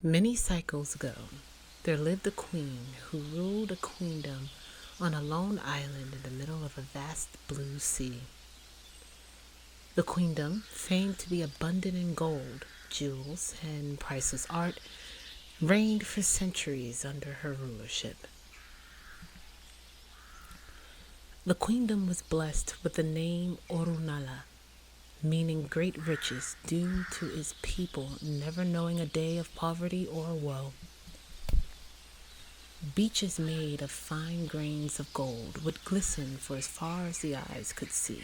Many cycles ago, there lived a queen who ruled a queendom on a lone island in the middle of a vast blue sea. The queendom, famed to be abundant in gold, jewels, and priceless art, reigned for centuries under her rulership. The queendom was blessed with the name Orunala, meaning great riches due to its people never knowing a day of poverty or woe. Beaches made of fine grains of gold would glisten for as far as the eyes could see,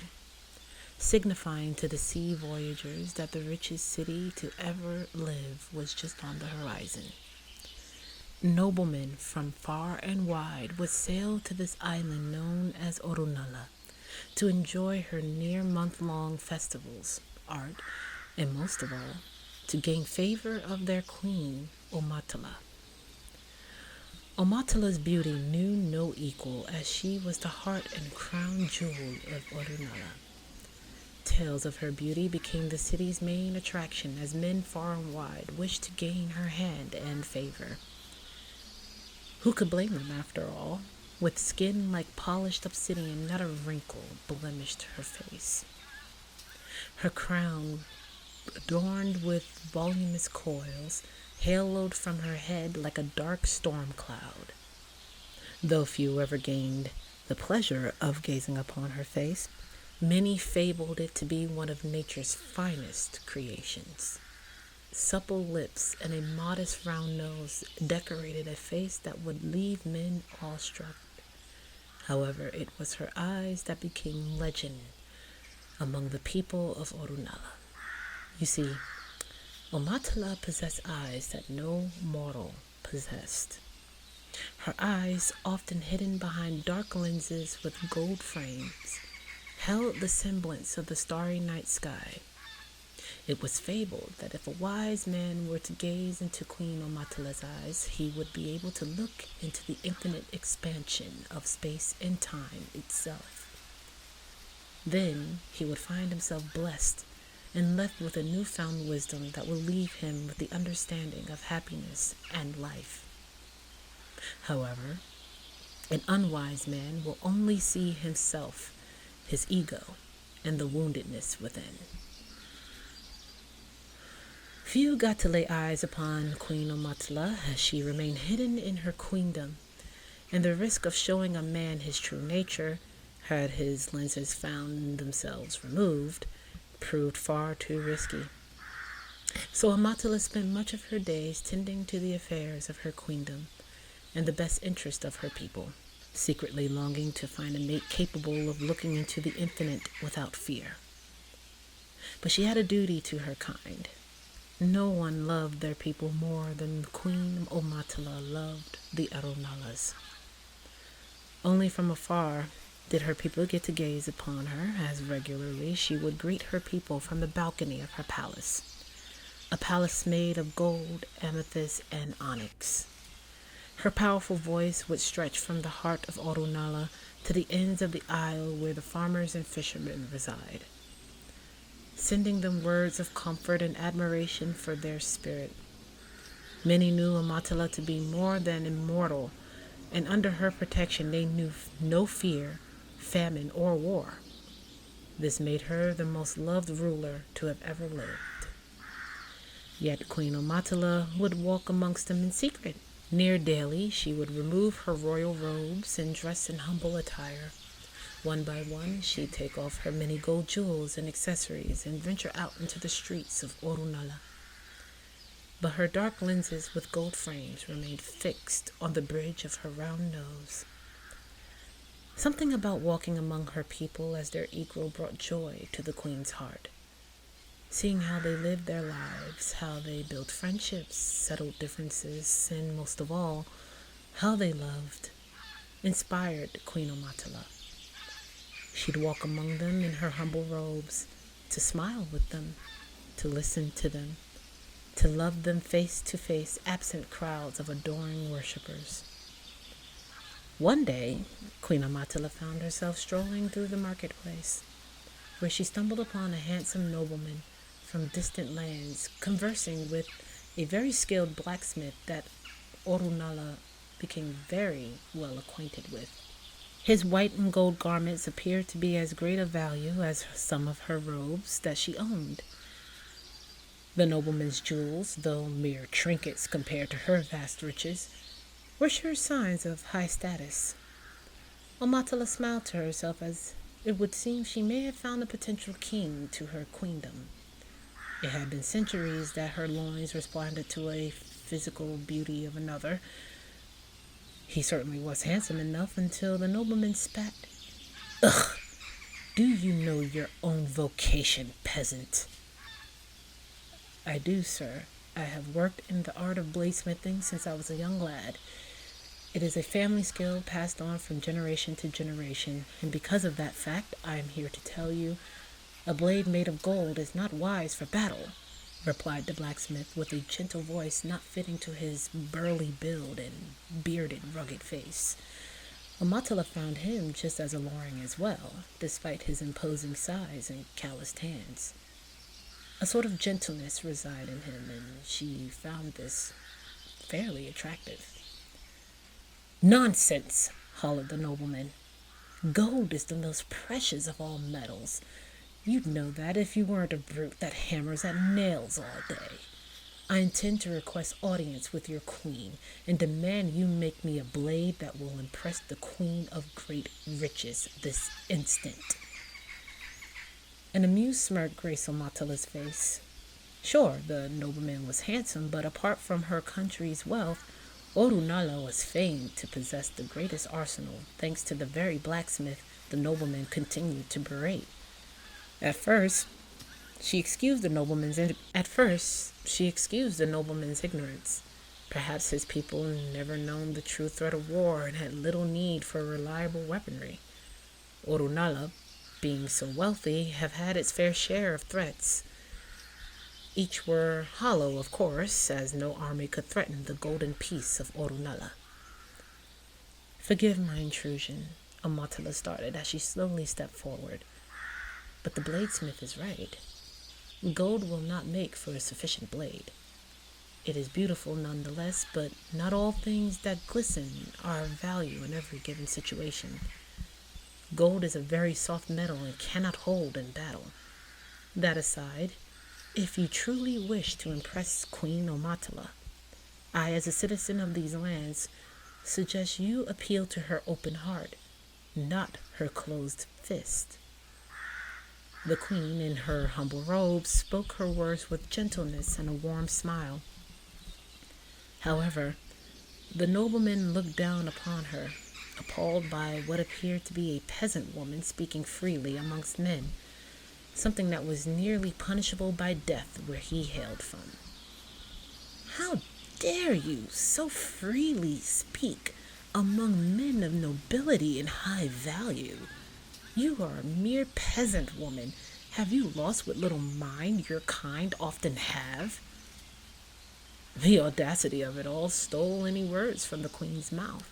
signifying to the sea voyagers that the richest city to ever live was just on the horizon. Noblemen from far and wide would sail to this island known as Orunala to enjoy her near-month-long festivals, art, and most of all, to gain favor of their queen, Omatala. Omatala's beauty knew no equal, as she was the heart and crown jewel of Orunala. Tales of her beauty became the city's main attraction as men far and wide wished to gain her hand and favor. Who could blame them, after all? With skin like polished obsidian, not a wrinkle blemished her face. Her crown, adorned with voluminous coils, haloed from her head like a dark storm cloud. Though few ever gained the pleasure of gazing upon her face, many fabled it to be one of nature's finest creations. Supple lips and a modest round nose decorated a face that would leave men awestruck. However, it was her eyes that became legend among the people of Orunala. You see, Omatala possessed eyes that no mortal possessed. Her eyes, often hidden behind dark lenses with gold frames, held the semblance of the starry night sky. It was fabled that if a wise man were to gaze into Queen Omatala's eyes, he would be able to look into the infinite expansion of space and time itself. Then he would find himself blessed and left with a newfound wisdom that will leave him with the understanding of happiness and life. However, an unwise man will only see himself, his ego, and the woundedness within. Few got to lay eyes upon Queen Omatala as she remained hidden in her queendom, and the risk of showing a man his true nature, had his lenses found themselves removed, proved far too risky. So Omatala spent much of her days tending to the affairs of her queendom and the best interest of her people, secretly longing to find a mate capable of looking into the infinite without fear. But she had a duty to her kind. No one loved their people more than Queen Omatala loved the Aronalas. Only from afar did her people get to gaze upon her, as regularly she would greet her people from the balcony of her palace, a palace made of gold, amethyst, and onyx. Her powerful voice would stretch from the heart of Orunala to the ends of the isle where the farmers and fishermen reside, sending them words of comfort and admiration for their spirit. Many knew Omatala to be more than immortal, and under her protection they knew no fear, famine, or war. This made her the most loved ruler to have ever lived. Yet Queen Omatala would walk amongst them in secret. Near daily, she would remove her royal robes and dress in humble attire. One by one, she'd take off her many gold jewels and accessories and venture out into the streets of Orunala. But her dark lenses with gold frames remained fixed on the bridge of her round nose. Something about walking among her people as their equal brought joy to the queen's heart. Seeing how they lived their lives, how they built friendships, settled differences, and most of all, how they loved, inspired Queen Omatala. She'd walk among them in her humble robes, to smile with them, to listen to them, to love them face to face, absent crowds of adoring worshippers. One day, Queen Omatala found herself strolling through the marketplace, where she stumbled upon a handsome nobleman from distant lands, conversing with a very skilled blacksmith that Orunala became very well acquainted with. His white and gold garments appeared to be as great a value as some of her robes that she owned. The nobleman's jewels, though mere trinkets compared to her vast riches, were sure signs of high status. Omatala smiled to herself as it would seem she may have found a potential king to her queendom. It had been centuries that her loins responded to a physical beauty of another. He certainly was handsome enough until the nobleman spat. Ugh! Do you know your own vocation, peasant? I do, sir. I have worked in the art of bladesmithing since I was a young lad. It is a family skill passed on from generation to generation, and because of that fact, I am here to tell you a blade made of gold is not wise for battle, replied the blacksmith with a gentle voice not fitting to his burly build and bearded, rugged face. Amatala found him just as alluring as well, despite his imposing size and calloused hands. A sort of gentleness resided in him, and she found this fairly attractive. Nonsense, hollered the nobleman. Gold is the most precious of all metals. You'd know that if you weren't a brute that hammers at nails all day. I intend to request audience with your queen and demand you make me a blade that will impress the queen of great riches this instant. An amused smirk graced Omatala's face. Sure, the nobleman was handsome, but apart from her country's wealth, Orunala was famed to possess the greatest arsenal, thanks to the very blacksmith the nobleman continued to berate. At first, she excused the nobleman's ignorance. Perhaps his people never known the true threat of war and had little need for reliable weaponry. Orunala, being so wealthy, have had its fair share of threats. Each were hollow, of course, as no army could threaten the golden peace of Orunala. Forgive my intrusion, Amatala started as she slowly stepped forward. But the bladesmith is right. Gold will not make for a sufficient blade. It is beautiful nonetheless, but not all things that glisten are of value in every given situation. Gold is a very soft metal and cannot hold in battle. That aside, if you truly wish to impress Queen Omatala, I, as a citizen of these lands, suggest you appeal to her open heart, not her closed fist. The queen, in her humble robes, spoke her words with gentleness and a warm smile. However, the nobleman looked down upon her, appalled by what appeared to be a peasant woman speaking freely amongst men, something that was nearly punishable by death where he hailed from. How dare you so freely speak among men of nobility and high value? You are a mere peasant woman. Have you lost what little mind your kind often have? The audacity of it all stole any words from the queen's mouth.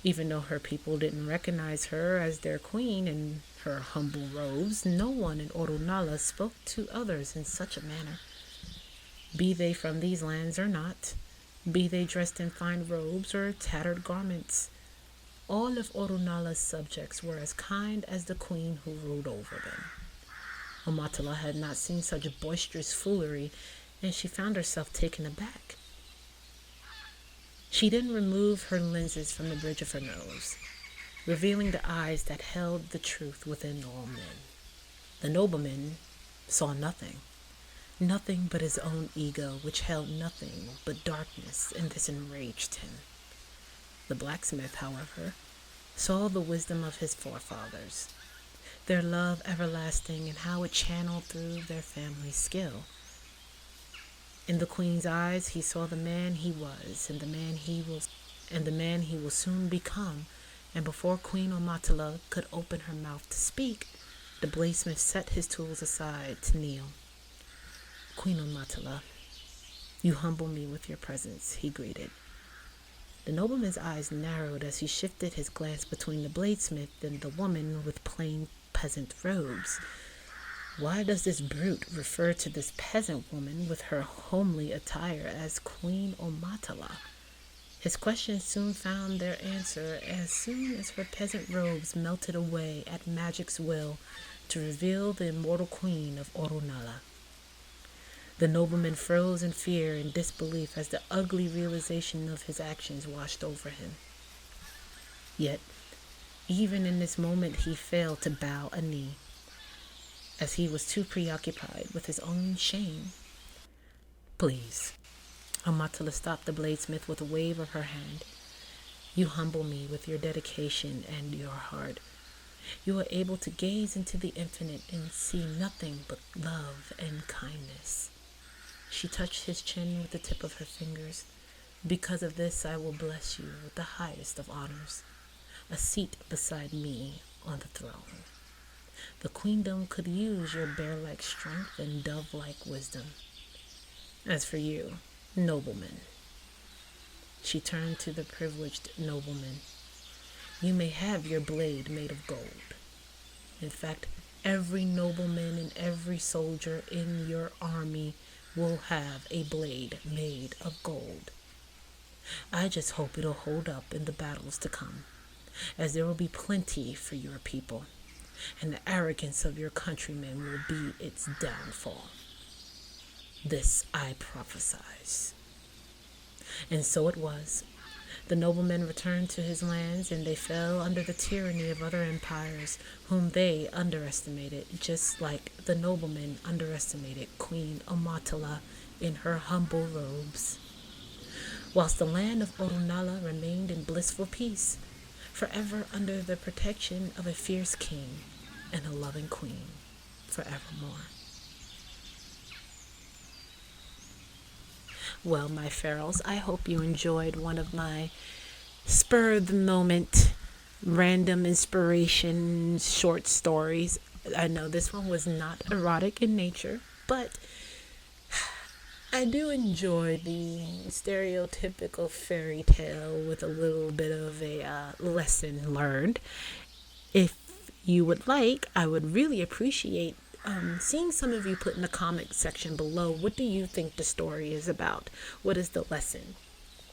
Even though her people didn't recognize her as their queen in her humble robes, no one in Orunala spoke to others in such a manner. Be they from these lands or not, be they dressed in fine robes or tattered garments, all of Orunala's subjects were as kind as the queen who ruled over them. Omatala had not seen such boisterous foolery, and she found herself taken aback. She then removed her lenses from the bridge of her nose, revealing the eyes that held the truth within all men. The nobleman saw nothing but his own ego, which held nothing but darkness, and this enraged him. The blacksmith, however, saw the wisdom of his forefathers, their love everlasting, and how it channeled through their family skill. In the queen's eyes, he saw the man he was, and the man he will soon become. And before Queen Omatala could open her mouth to speak, the bladesmith set his tools aside to kneel. Queen Omatala, you humble me with your presence, he greeted. The nobleman's eyes narrowed as he shifted his glance between the bladesmith and the woman with plain peasant robes. Why does this brute refer to this peasant woman with her homely attire as Queen Omatala? His questions soon found their answer as soon as her peasant robes melted away at magic's will to reveal the immortal queen of Orunala. The nobleman froze in fear and disbelief as the ugly realization of his actions washed over him. Yet, even in this moment, he failed to bow a knee, as he was too preoccupied with his own shame. Please, Amatala stopped the bladesmith with a wave of her hand. You humble me with your dedication and your heart. You are able to gaze into the infinite and see nothing but love and kindness. She touched his chin with the tip of her fingers. Because of this, I will bless you with the highest of honors, a seat beside me on the throne. The queendom could use your bear-like strength and dove-like wisdom. As for you, nobleman, she turned to the privileged nobleman, you may have your blade made of gold. In fact, every nobleman and every soldier in your army will have a blade made of gold. I just hope it'll hold up in the battles to come, as there will be plenty for your people, and the arrogance of your countrymen will be its downfall. This I prophesy. And so it was. The nobleman returned to his lands, and they fell under the tyranny of other empires, whom they underestimated, just like the nobleman underestimated Queen Omatala in her humble robes. Whilst the land of Orunala remained in blissful peace, forever under the protection of a fierce king and a loving queen, forevermore. Well, my Ferals, I hope you enjoyed one of my spur of the moment, random inspiration short stories. I know this one was not erotic in nature, but I do enjoy the stereotypical fairy tale with a little bit of a lesson learned. If you would like, I would really appreciate seeing some of you put in the comment section below, what do you think the story is about? What is the lesson?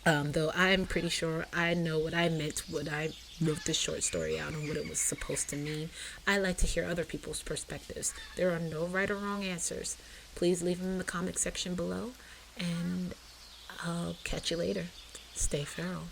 Though I'm pretty sure I know what I meant when I wrote this short story out and what it was supposed to mean. I like to hear other people's perspectives. There are no right or wrong answers. Please leave them in the comment section below, and I'll catch you later. Stay feral.